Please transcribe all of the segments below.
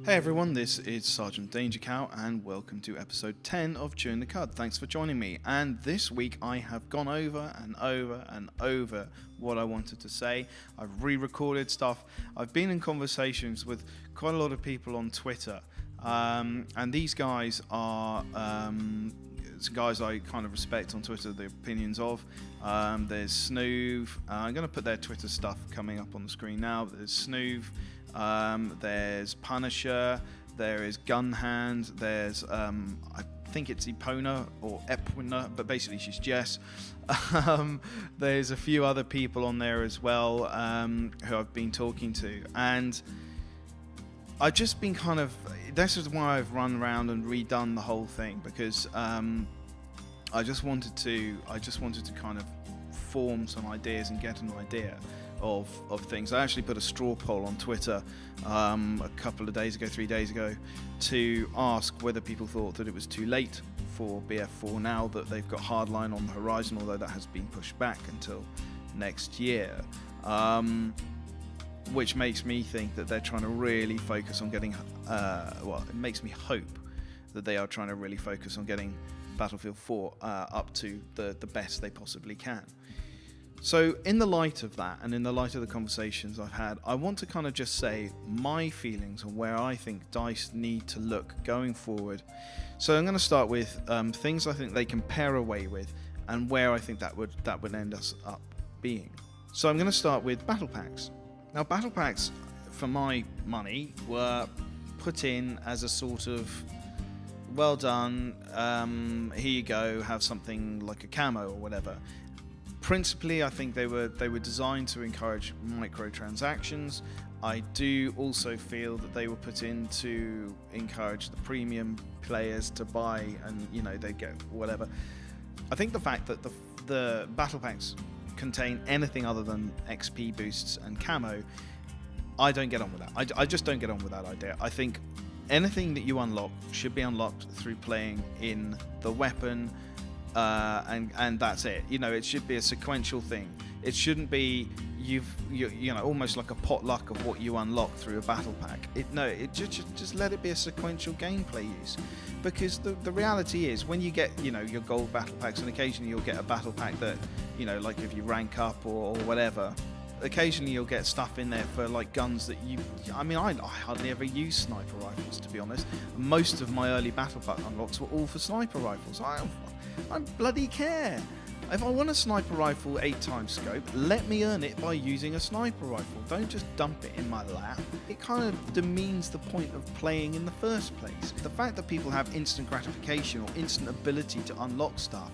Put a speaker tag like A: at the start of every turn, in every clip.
A: Hey everyone, this is Sergeant DangerCow and welcome to episode 10 of Chewing the Cud. Thanks for joining me, and this week I have gone over and over and over what I wanted to say. I've re-recorded stuff. I've been in conversations with quite a lot of people on Twitter, and these guys are guys I kind of respect on Twitter, the opinions of. There's Snoov. I'm going to put their Twitter stuff coming up on the screen now. There's Snoov. There's Punisher, there is Gunhand, there's I think it's Epona or Epwina, but basically she's Jess. There's a few other people on there as well who I've been talking to, and I've just been this is why I've run around and redone the whole thing, because I just wanted to kind of form some ideas and get an idea of things. I actually put a straw poll on Twitter a couple of days ago, 3 days ago, to ask whether people thought that it was too late for BF4 now that they've got Hardline on the horizon, although that has been pushed back until next year, which makes me think that they're trying to really focus on getting it makes me hope that they are trying to really focus on getting Battlefield 4 up to the best they possibly can. So in the light of that, and in the light of the conversations I've had, I want to kind of just say my feelings on where I think DICE need to look going forward. So I'm going to start with things I think they can pair away with, and where I think that would end us up being. So I'm going to start with battle packs. Now, battle packs, for my money, were put in as a sort of, well done, here you go, have something like a camo or whatever. Principally, I think they were designed to encourage microtransactions. I do also feel that they were put in to encourage the premium players to buy, and they get whatever. I think the fact that the battle packs contain anything other than XP boosts and camo, I don't get on with that. I just don't get on with that idea. I think anything that you unlock should be unlocked through playing in the weapon. And that's it. It should be a sequential thing. It shouldn't be almost like a potluck of what you unlock through a battle pack. Just let it be a sequential gameplay use, because the reality is, when you get your gold battle packs, and occasionally you'll get a battle pack that like if you rank up or whatever, occasionally you'll get stuff in there for like guns that I hardly ever use sniper rifles, to be honest. Most of my early battle pack unlocks were all for sniper rifles. I bloody care. If I want a sniper rifle 8x scope, let me earn it by using a sniper rifle. Don't just dump it in my lap. It kind of demeans the point of playing in the first place. The fact that people have instant gratification or instant ability to unlock stuff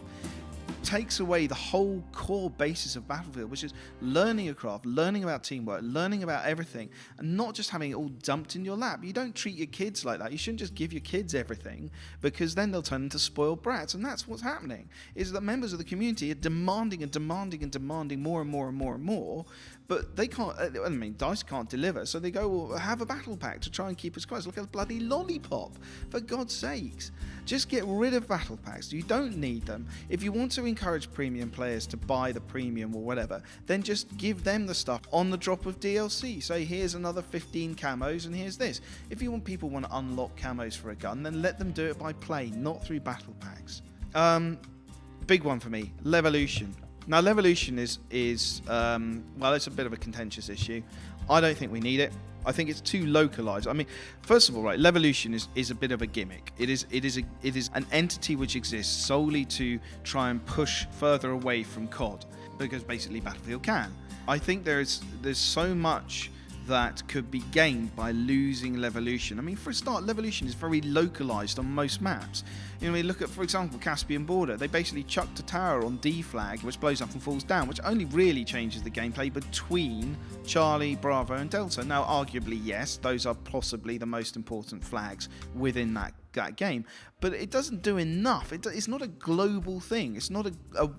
A: takes away the whole core basis of Battlefield, which is learning a craft, learning about teamwork, learning about everything, and not just having it all dumped in your lap. You don't treat your kids like that. You shouldn't just give your kids everything, because then they'll turn into spoiled brats, and that's what's happening, is that members of the community are demanding and demanding and demanding more and more and more and more, but they can't, DICE can't deliver, so they go, well, have a battle pack to try and keep us close. Look at the bloody lollipop, for God's sakes. Just get rid of battle packs. You don't need them. If you want to encourage premium players to buy the premium or whatever, then just give them the stuff on the drop of DLC. Say, here's another 15 camos, and here's this. If people want to unlock camos for a gun, then let them do it by play, not through battle packs. Big one for me, Levolution. Now, Levolution is it's a bit of a contentious issue. I don't think we need it. I think it's too localized. First of all, right, Levolution is a bit of a gimmick. It is an entity which exists solely to try and push further away from COD, because basically Battlefield can. I think there's so much that could be gained by losing Levolution. For a start, Levolution is very localized on most maps. We look at, for example, Caspian Border. They basically chucked a tower on D flag, which blows up and falls down, which only really changes the gameplay between Charlie, Bravo, and Delta. Now, arguably, yes, those are possibly the most important flags within that game, but it doesn't do enough. It's not a global thing. It's not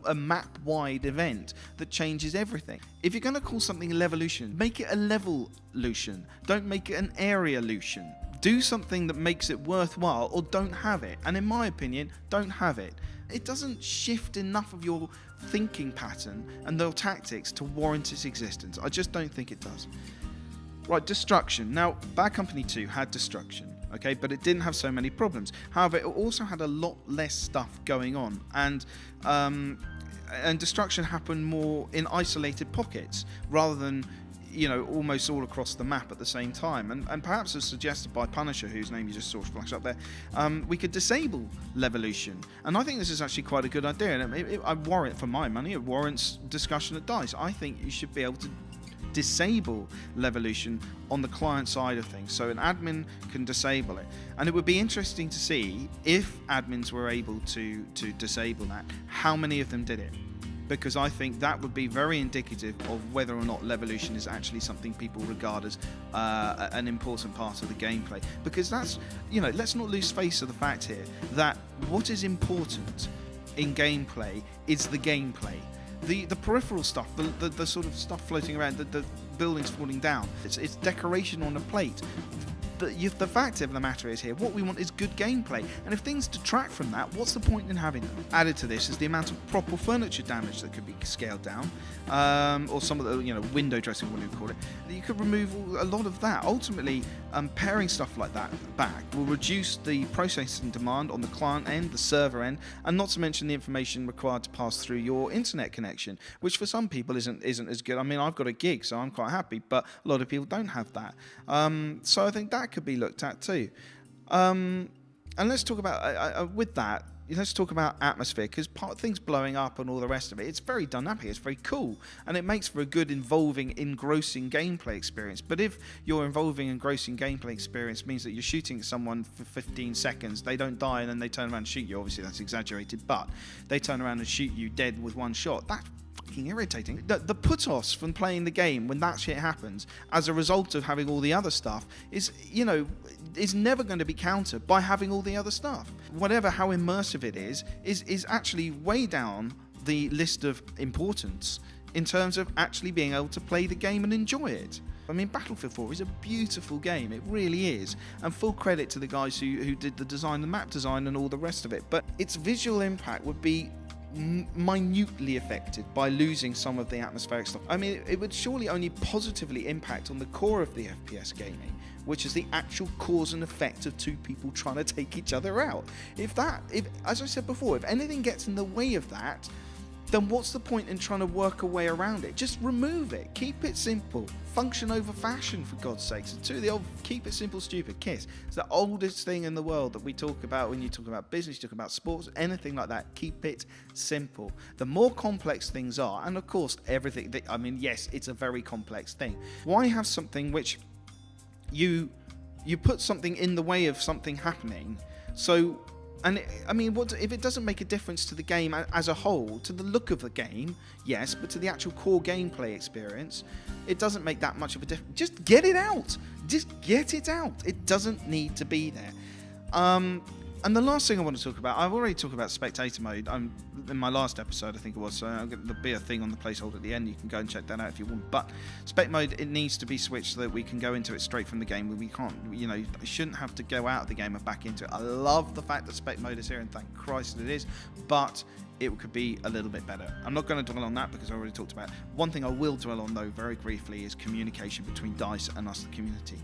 A: a map-wide event that changes everything. If you're going to call something Levolution, make it a Levolution. Don't make it an Area-lution. Do something that makes it worthwhile, or don't have it. And in my opinion, don't have it. It doesn't shift enough of your thinking pattern and their tactics to warrant its existence. I just don't think it does. Right, Destruction. Now, Bad Company 2 had Destruction, okay, but it didn't have so many problems. However, it also had a lot less stuff going on, and Destruction happened more in isolated pockets rather than, you know, almost all across the map at the same time. And perhaps as suggested by Punisher, whose name you just saw flash up there, we could disable Levolution. And I think this is actually quite a good idea, and I warrant, for my money, it warrants discussion at DICE. I think you should be able to disable Levolution on the client side of things, so an admin can disable it. And it would be interesting to see, if admins were able to disable that, how many of them did it, because I think that would be very indicative of whether or not Levolution is actually something people regard as an important part of the gameplay. Because that's, you know, let's not lose face of the fact here that what is important in gameplay is the gameplay. The peripheral stuff, the sort of stuff floating around, the buildings falling down, it's decoration on a plate. The fact of the matter is here, what we want is good gameplay, and if things detract from that, what's the point in having them? Added to this is the amount of proper furniture damage that could be scaled down, or some of the, you know, window dressing, what do you call it. You could remove a lot of that. Ultimately, pairing stuff like that back will reduce the processing demand on the client end, the server end, and not to mention the information required to pass through your internet connection, which for some people isn't as good. I mean, I've got a gig, so I'm quite happy, but a lot of people don't have that. So I think that could be looked at too. And let's talk about with that. Let's talk about atmosphere, because things blowing up and all the rest of it, it's very dynamic, it's very cool, and it makes for a good, involving, engrossing gameplay experience. But if your involving, engrossing gameplay experience means that you're shooting at someone for 15 seconds, they don't die, and then they turn around and shoot you, obviously that's exaggerated, but they turn around and shoot you dead with one shot, that's fucking irritating. The put-offs from playing the game when that shit happens as a result of having all the other stuff is, you know, is never going to be countered by having all the other stuff. Whatever, how immersive it is actually way down the list of importance in terms of actually being able to play the game and enjoy it. I mean, Battlefield 4 is a beautiful game, it really is, and full credit to the guys who did the design, the map design and all the rest of it, but its visual impact would be minutely affected by losing some of the atmospheric stuff. I mean, it would surely only positively impact on the core of the FPS gaming, which is the actual cause and effect of two people trying to take each other out. If, as I said before, if anything gets in the way of that, then what's the point in trying to work a way around it? Just remove it. Keep it simple. Function over fashion, for God's sakes. It's the old keep it simple, stupid KISS. It's the oldest thing in the world that we talk about when you talk about business, you talk about sports, anything like that. Keep it simple. The more complex things are, and of course, everything, I mean, yes, it's a very complex thing. Why have something which you put something in the way of something happening? So, and I mean, what if it doesn't make a difference to the game as a whole, to the look of the game, yes, but to the actual core gameplay experience, it doesn't make that much of a difference. Just get it out. Just get it out. It doesn't need to be there. And the last thing I want to talk about, I've already talked about spectator mode in my last episode, I think it was, so there'll be a thing on the placeholder at the end, you can go and check that out if you want, but spec mode, it needs to be switched so that we can go into it straight from the game. We can't, you know, I shouldn't have to go out of the game and back into it. I love the fact that spec mode is here, and thank Christ it is, but it could be a little bit better. I'm not going to dwell on that because I already talked about it. One thing I will dwell on, though, very briefly, is communication between DICE and us, the community.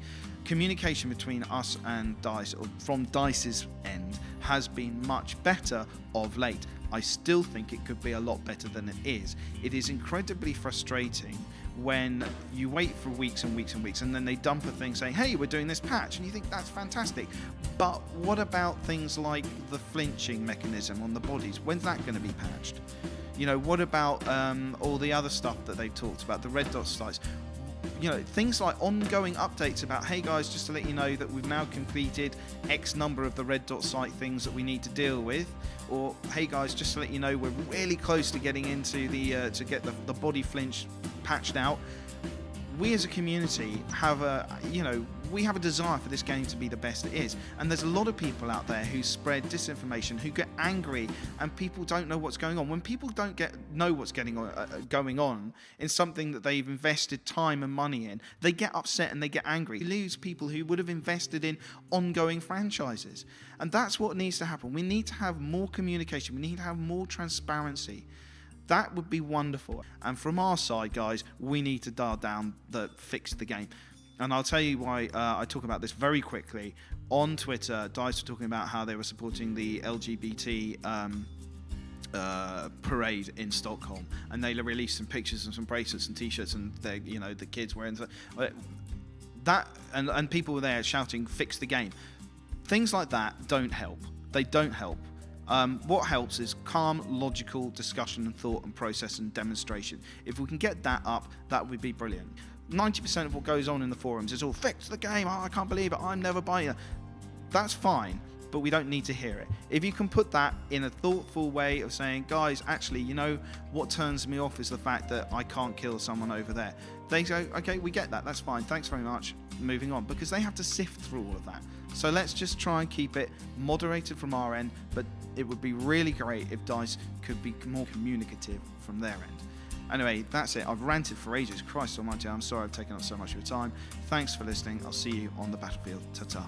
A: Communication between us and DICE, or from DICE's end, has been much better of late. I still think it could be a lot better than it is. It is incredibly frustrating when you wait for weeks and weeks and weeks, and then they dump a thing saying, hey, we're doing this patch, and you think that's fantastic, but what about things like the flinching mechanism on the bodies? When's that going to be patched? You know, what about all the other stuff that they've talked about, the red dot slides? You know, things like ongoing updates about, hey guys, just to let you know that we've now completed X number of the red dot site things that we need to deal with, or hey guys, just to let you know we're really close to getting into the to get the body flinch patched out. We as a community have we have a desire for this game to be the best it is, and there's a lot of people out there who spread disinformation, who get angry, and people don't know what's going on. When people don't know what's going on in something that they've invested time and money in, they get upset and they get angry. You lose people who would have invested in ongoing franchises, and that's what needs to happen. We need to have more communication. We need to have more transparency. That would be wonderful. And from our side, guys, we need to dial down fix the game. And I'll tell you why I talk about this very quickly. On Twitter, DICE were talking about how they were supporting the LGBT parade in Stockholm, and they released some pictures and some bracelets and T-shirts, and they, the kids wearing that, and people were there shouting, "Fix the game." Things like that don't help. They don't help. What helps is calm, logical discussion and thought and process and demonstration. If we can get that up, that would be brilliant. 90% of what goes on in the forums is all, "Fix the game, oh, I can't believe it, I'm never buying it." That's fine, but we don't need to hear it. If you can put that in a thoughtful way of saying, "Guys, actually, what turns me off is the fact that I can't kill someone over there." They go, "Okay, we get that, that's fine, thanks very much, moving on," because they have to sift through all of that. So let's just try and keep it moderated from our end, but it would be really great if DICE could be more communicative from their end. Anyway, that's it. I've ranted for ages. Christ almighty, I'm sorry I've taken up so much of your time. Thanks for listening. I'll see you on the battlefield. Ta-ta.